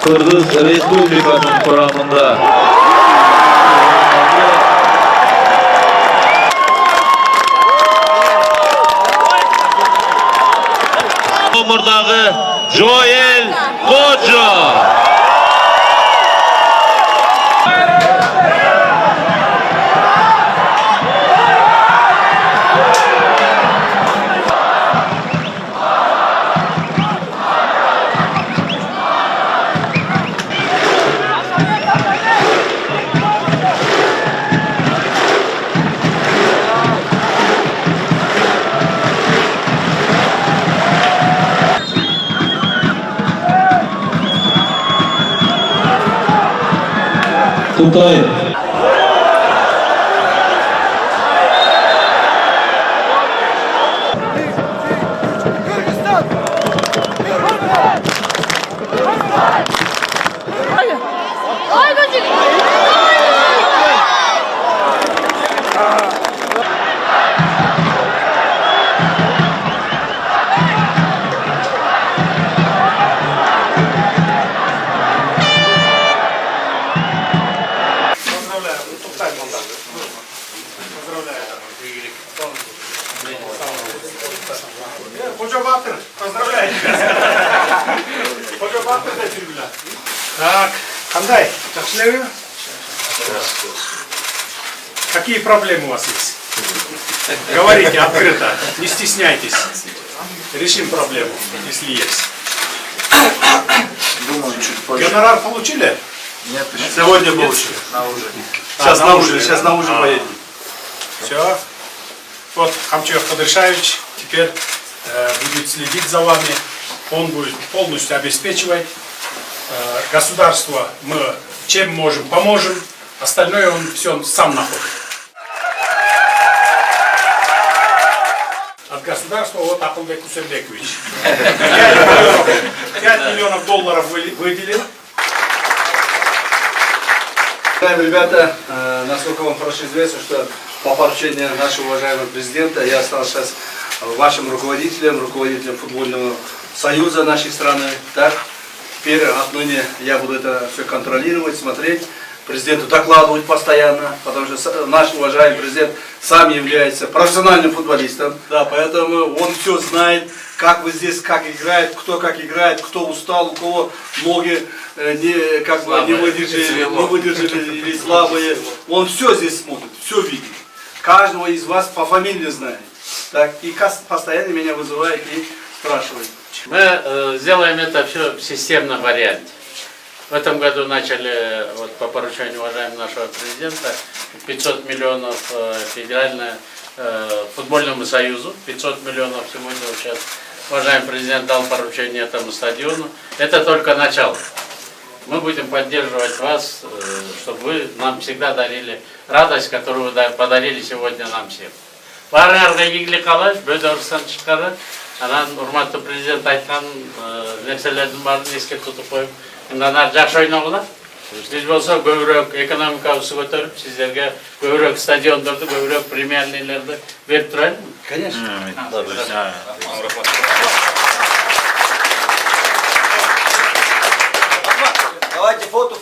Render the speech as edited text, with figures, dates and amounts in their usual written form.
Kırgız Respublikası'nın kuramında Omurdağı Joel Koca. Кытай. Hoca Батыр, поздравляю. Hoca Батыр да трибуна. Так, Кандай, жақсылау? Какие проблемы у вас есть? Говорите открыто, не стесняйтесь. Решим проблему, если есть. Думаю, чуть позже. Гонорар получили? Нет, еще. Сегодня получили. На ужин. Сейчас на ужин поедем. Все. Вот Хамчев Кадыршаевич теперь будет следить за вами. Он будет полностью обеспечивать. Государство мы чем можем, поможем. Остальное он все сам находит. От государства вот Акылбек Кусербекович. 5 миллионов долларов выделил. Ребята, насколько вам хорошо известно, что по поручению нашего уважаемого президента я стал сейчас вашим руководителем футбольного союза нашей страны. Так, теперь отныне я буду это все контролировать, смотреть, президенту докладывать постоянно, потому что наш уважаемый президент сам является профессиональным футболистом, да, поэтому он все знает, как вы здесь, как играет, кто устал, у кого ноги не выдержали или слабые. Он все здесь смотрит, все видит. Каждого из вас по фамилии знает. Так, и постоянно меня вызывает и спрашивает. Мы сделаем это все в системном варианте. В этом году начали, вот, по поручению уважаемого нашего президента, 500 миллионов федеральному футбольному союзу, 500 миллионов сегодня сейчас уважаемый президент дал поручение этому стадиону. Это только начало. Мы будем поддерживать вас, чтобы вы нам всегда дарили радость, которую вы подарили сегодня нам всем. Барыңарға игілік қалай, бөдөрістен шыққаны, анан урматтуу президент айткан нерселердин баарын эске тутуп коюп, мындан жакшы ойногула. Биз болсо көбүрөөк экономикабызды көтөрүп, сиздерге көбүрөөк стадиондорду, көбүрөөк премиерлерди берип турайлы. Конечно. Давайте фото.